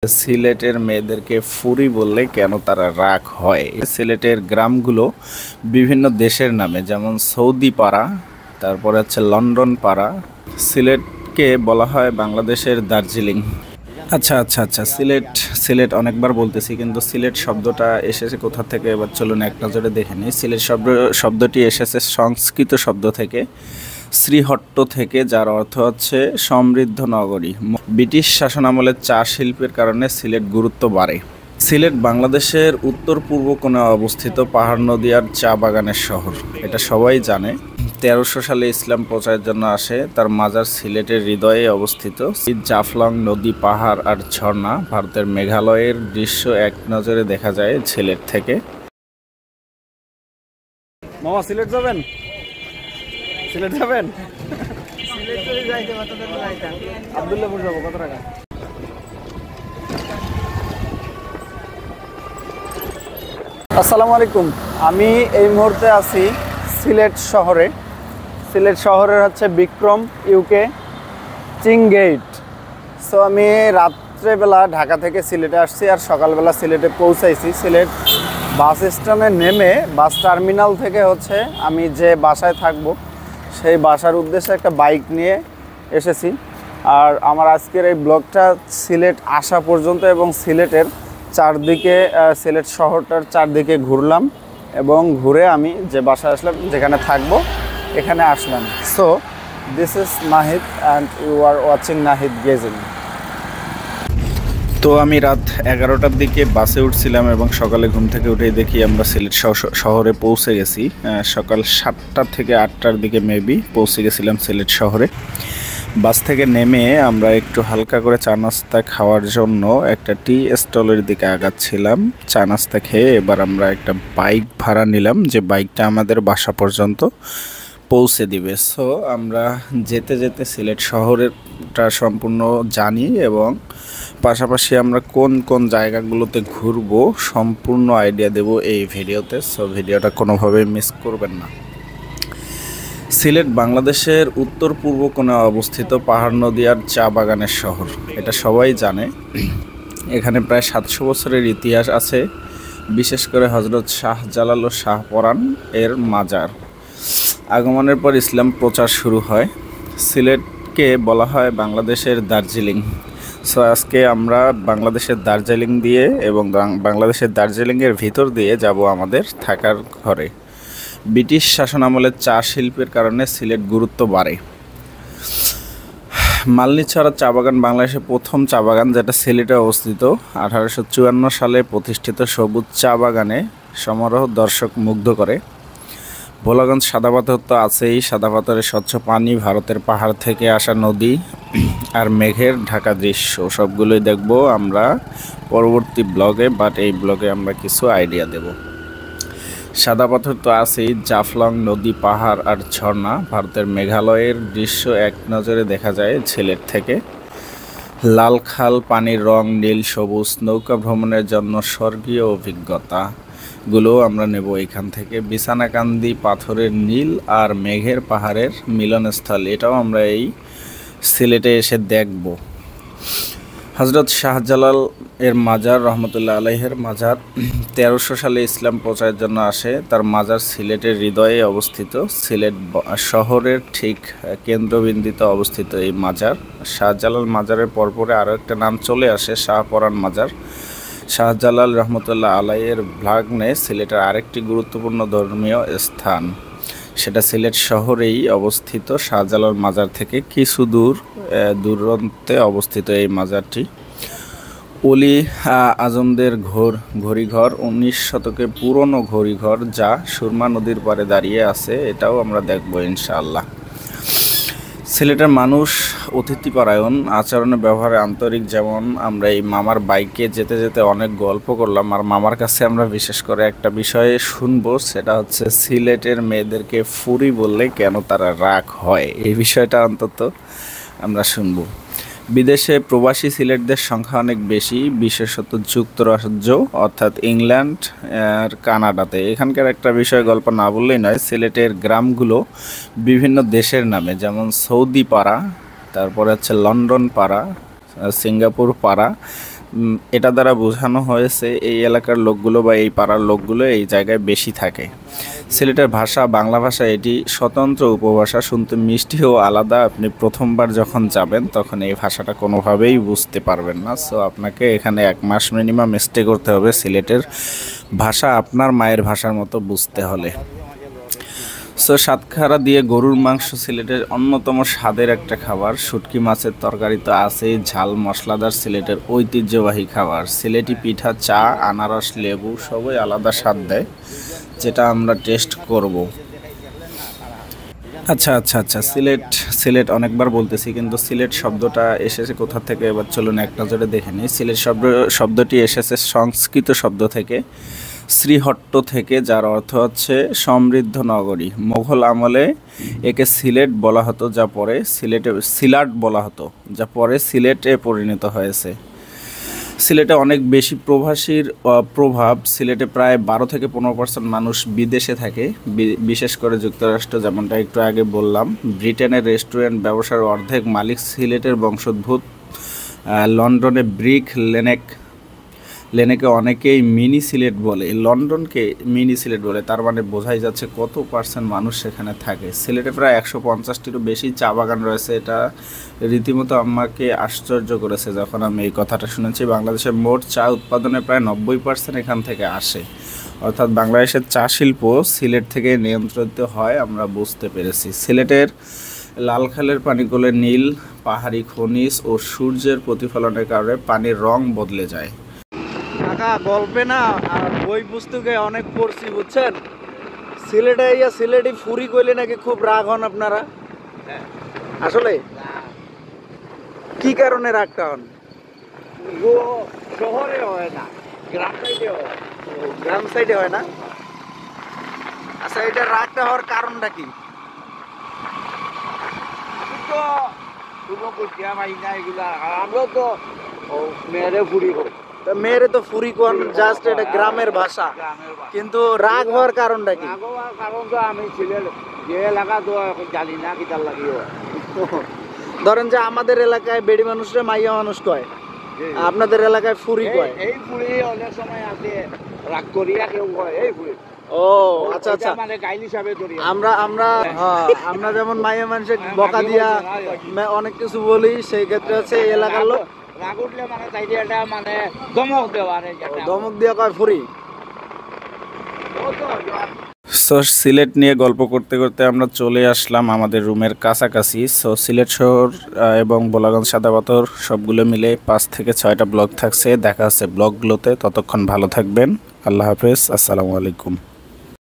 সিলেটের মেয়েদেরকে ফুরি বললে কেন তারা রাগ হয়? সিলেটের গ্রামগুলো বিভিন্ন দেশের নামে, যেমন সৌদি পাড়া, তারপরে হচ্ছে লন্ডন পাড়া। সিলেটকে বলা হয় বাংলাদেশের দার্জিলিং। আচ্ছা আচ্ছা আচ্ছা, সিলেট সিলেট অনেকবার বলতেছি, কিন্তু সিলেট শব্দটা এসেছে কোথা থেকে এবার চলুন এক নজরে দেখে নিই। সিলেট শব্দটি এসেছে সংস্কৃত শব্দ থেকে, শ্রীহট্ট থেকে, যার অর্থ হচ্ছে সমৃদ্ধ নগরী। ব্রিটিশ শাসনামলে চা শিল্পের কারণে সিলেট গুরুত্ব বাড়ে। সিলেট বাংলাদেশের উত্তর পূর্ব কোণে অবস্থিত পাহাড় নদী আর চা বাগানের শহর, এটা সবাই জানে। 1300 সালে ইসলাম প্রচারের জন্য আসে, তার মাজার সিলেটের হৃদয়ে অবস্থিত। জাফলং নদী, পাহাড় আর ঝর্ণা, ভারতের মেঘালয়ের দৃশ্য এক নজরে দেখা যায় সিলেট থেকে। মামা সিলেট যাবেন? সিলেট যাবেন? আব্দুল্লাহপুর যাবো, কত টাকা? আসসালামু আলাইকুম। আমি এই মুহূর্তে আছি সিলেট শহরে। সিলেট শহরের হচ্ছে বিক্রম ইউকে চিং গেট। সো আমি রাত্রেবেলা ঢাকা থেকে সিলেটে আসছি আর সকালবেলা সিলেটে পৌঁছাইছি। সিলেট বাস স্ট্যান্ডে নেমে বাস টার্মিনাল থেকে হচ্ছে আমি যে বাসায় থাকবো সেই বাসার উদ্দেশ্যে একটা বাইক নিয়ে এসেছি। আর আমার আজকের এই ব্লগটা সিলেট আসা পর্যন্ত এবং সিলেটের চারদিকে, সিলেট শহরটার চারদিকে ঘুরলাম এবং ঘুরে আমি যে বাসায় আসলাম, যেখানে থাকবো, এখানে আসলাম। So this is Nahid and you are watching Nahid gazing. তো আমি রাত 11টার দিকে বাসে উঠছিলাম এবং সকালে ঘুম থেকে উঠেই দেখি আমরা সিলেট শহরে পৌঁছে গেছি। সকাল 7টা থেকে 8টার দিকে মেবি পৌঁছে গেছিলাম সিলেট শহরে। বাস থেকে নেমে আমরা একটু হালকা করে চা নাস্তা খাওয়ার জন্য একটা টি স্টলের দিকে আগাচ্ছিলাম। চা নাস্তা খেয়ে এবার আমরা একটা বাইক ভাড়া নিলাম, যে বাইকটা আমাদের বাসা পর্যন্ত পৌঁছে দিবে। সো আমরা যেতে যেতে সিলেট শহরেরটা সম্পূর্ণ জানি এবং পাশাপাশি আমরা কোন কোন জায়গাগুলোতে ঘুরবো সম্পূর্ণ আইডিয়া দেব এই ভিডিওতে। সো ভিডিওটা কোনোভাবেই মিস করবেন না। সিলেট বাংলাদেশের উত্তর পূর্ব কোণে অবস্থিত পাহাড় নদী আর চা বাগানের শহর, এটা সবাই জানে। এখানে প্রায় 700 বছরের ইতিহাস আছে, বিশেষ করে হজরত শাহজালাল ও শাহপরাণ এর মাজার। আগমনের পর ইসলাম প্রচার শুরু হয়। সিলেটকে বলা হয় বাংলাদেশের দার্জিলিং। সো আজকে আমরা বাংলাদেশের দার্জিলিং দিয়ে এবং বাংলাদেশের দার্জিলিংয়ের ভিতর দিয়ে যাব আমাদের থাকার ঘরে। ব্রিটিশ শাসনামলে চা শিল্পের কারণে সিলেট গুরুত্ব বাড়ে। মালনীছড়া চা বাগান বাংলাদেশের প্রথম চা বাগান, যেটা সিলেটে অবস্থিত। 1854 সালে প্রতিষ্ঠিত সবুজ চা বাগানে সমারোহ দর্শক মুগ্ধ করে। ভোলাগঞ্জ সাদা পাথর তো আছেই, সাদা পাথরের স্বচ্ছ পানি, ভারতের পাহাড় থেকে আসা নদী আর মেঘের ঢাকা দৃশ্য, সবগুলোই দেখব আমরা পরবর্তী ব্লগে। বাট এই ব্লগে আমরা কিছু আইডিয়া দেব। সাদা পাথর তো আছেই, জাফলং নদী, পাহাড় আর ঝর্ণা, ভারতের মেঘালয়ের দৃশ্য এক নজরে দেখা যায় সিলেট থেকে। লাল খাল, পানির রং নীল সবুজ, নৌকা ভ্রমণের জন্য স্বর্গীয় অভিজ্ঞতা গুলো আমরা নেব এখান থেকে। বিছানাকান্দি, পাথরের নীল আর মেঘের পাহাড়ের মিলনস্থল, এটাও আমরা এই সিলেটে এসে দেখব। হজরত শাহজালাল এর মাজার, রহমতুল্লাহ আলাইহের মাজার। 1300 সালে ইসলাম প্রচারের জন্য আসে, তার মাজার সিলেটের হৃদয়ে অবস্থিত। সিলেট শহরের ঠিক কেন্দ্রবিন্দুতে অবস্থিত এই মাজার। শাহজালাল মাজারের পরপরে আরও একটা নাম চলে আসে, শাহপরাণ মাজার। শাহজালাল রহমতুল্লাহ আলাইয়ের ভাগ্নে সিলেটের আরেকটি গুরুত্বপূর্ণ ধর্মীয় স্থান, সেটা সিলেট শহরেই অবস্থিত। শাহজালাল মাজার থেকে কিছু দূরান্তে অবস্থিত এই মাজারটি। অলি আজমদের ঘড়িঘর, 19 শতকে পুরনো ঘড়িঘর, যা সুরমা নদীর পাড়ে দাঁড়িয়ে আছে, এটাও আমরা দেখব ইনশাআল্লাহ। সিলেটের মানুষ অতিথিপরায়ণ, আচরণে ব্যবহারে আন্তরিক। যেমন আমরা এই মামার বাইকে যেতে যেতে অনেক গল্প করলাম, আর মামার কাছে আমরা বিশেষ করে একটা বিষয়ে শুনবো, সেটা হচ্ছে সিলেটের মেয়েদেরকে ফুরি বললে কেন তারা রাগ হয়, এই বিষয়টা অন্তত আমরা শুনবো। বিদেশে প্রবাসী সিলেটদের সংখ্যা অনেক বেশি, বিশেষত যুক্তরাজ্য অর্থাৎ ইংল্যান্ড আর কানাডাতে। এখানকার একটা বিষয় গল্প না বললেই নয়, সিলেটের গ্রামগুলো বিভিন্ন দেশের নামে, যেমন সৌদি পাড়া, তারপরে হচ্ছে লন্ডন পাড়া, সিঙ্গাপুর পাড়া, এটা দ্বারা বোঝানো হয়েছে এই এলাকার লোকগুলো বা এই পাড়ার লোকগুলো এই জায়গায় বেশি থাকে। সিলেটের ভাষা বাংলা ভাষা, এটি স্বতন্ত্র উপভাষা, শুনতে মিষ্টি ও আলাদা। আপনি প্রথমবার যখন যাবেন তখন এই ভাষাটা কোনোভাবেই বুঝতে পারবেন না। সো আপনাকে এখানে 1 মাস মিনিমাম স্টে করতে হবে সিলেটের ভাষা আপনার মায়ের ভাষার মতো বুঝতে হলে। সো সাতখারা দিয়ে গরুর মাংস সিলেটের অন্যতম স্বাদের একটা খাবার। শুটকি মাছের তরকারি তো আছেই, ঝাল মশলাদার সিলেটের ঐতিহ্যবাহী খাবার। সিলেটি পিঠা, চা, আনারস, লেবু সবই আলাদা স্বাদ দেয়, যেটা আমরা টেস্ট করব। আচ্ছা আচ্ছা আচ্ছা, সিলেট অনেকবার বলতেছি, কিন্তু সিলেট শব্দটা এসেছে কোথা থেকে এবার চলুন এক নজরে দেখে নিই। সিলেট শব্দটি এসেছে সংস্কৃত শব্দ থেকে, শ্রীহট্ট থেকে, যার অর্থ হচ্ছে সমৃদ্ধ নগরী। মুঘল আমলে একে সিলেট বলা হতো, যা পরে সিলাট বলা হতো, যা পরে সিলেটে পরিণত হয়েছে। সিলেটে অনেক বেশি প্রবাসীর প্রভাব। সিলেটে প্রায় 12 থেকে 15% মানুষ বিদেশে থাকে, বিশেষ করে যুক্তরাষ্ট্র, যেমনটা একটু আগে বললাম। ব্রিটেনের রেস্টুরেন্ট ব্যবসার অর্ধেক মালিক সিলেটের বংশোদ্ভূত। লন্ডনে ব্রিক লেনেকে অনেকেই মিনি সিলেট বলে, লন্ডনকে মিনি সিলেট বলে, তার মানে বোঝাই যাচ্ছে কত পার্সেন্ট মানুষ সেখানে থাকে। সিলেটে প্রায় 150টিরও বেশি চা বাগান রয়েছে। এটা রীতিমতো আমাকে আশ্চর্য করেছে যখন আমি এই কথাটা শুনেছি। বাংলাদেশের মোট চা উৎপাদনের প্রায় 90% এখান থেকে আসে, অর্থাৎ বাংলাদেশের চা শিল্প সিলেট থেকে নিয়ন্ত্রিত হয়, আমরা বুঝতে পেরেছি। সিলেটের লালখালের পানিগুলো নীল, পাহাড়ি খনিজ ও সূর্যের প্রতিফলনের কারণে পানির রং বদলে যায়। কাকা গল্পে না আর বই পুস্তকে অনেক পড়ছি, বুঝছেন? সিলেটি ফুরি কইলে নাকি খুব রাগ হন আপনারা। আসলে কি কারণে রাগটা হন? শহরে হয় না, গ্রাম সাইডে হয়। গ্রাম সাইডে হয় না? আচ্ছা, এটা রাগটা হওয়ার কারণটা কি? আমরা তো মেয়েরে ফুরি করি। মেয়েরে তো ফুরি কোন, জাস্ট এটা গ্রামের ভাষা, কিন্তু রাগ হওয়ার কারণটা কি? কারণ তো আমি ছিলেন যে এলাকা তো জানি না কি তার লাগিও। ধরেন যে আমাদের এলাকায় বেড়ি মানুষরা মাইয়া মানুষ কয়, আপনাদের এলাকায় ফুরি কয়। এই ফুরি অনেক সময় আছে রাগ করিয়া কেউ কয় এই ফুরি। ও আচ্ছা আচ্ছা, মানে গাইল হিসাবে ধরি আমরা যেমন মাইয়া মানুষের বকা দিয়া অনেক কিছু বলি, সেই ক্ষেত্রে হচ্ছে এই এলাকার লোক রাগ উঠলে মানে চাইডিয়াটা মানে ধমক দেওয়া, ধমক দিয়া কয় ফুরি। সো সিলেট নিয়ে গল্প করতে করতে আমরা চলে আসলাম আমাদের রুমের কাছাকাছি। সো সিলেট শহর এবং বোলাগঞ্জ সাদাপাথর সবগুলো মিলে 5 থেকে 6টা ব্লগ থাকছে। দেখা হচ্ছে ব্লগগুলোতে, ততক্ষণ ভালো থাকবেন। আল্লাহ হাফেজ, আসসালামু আলাইকুম।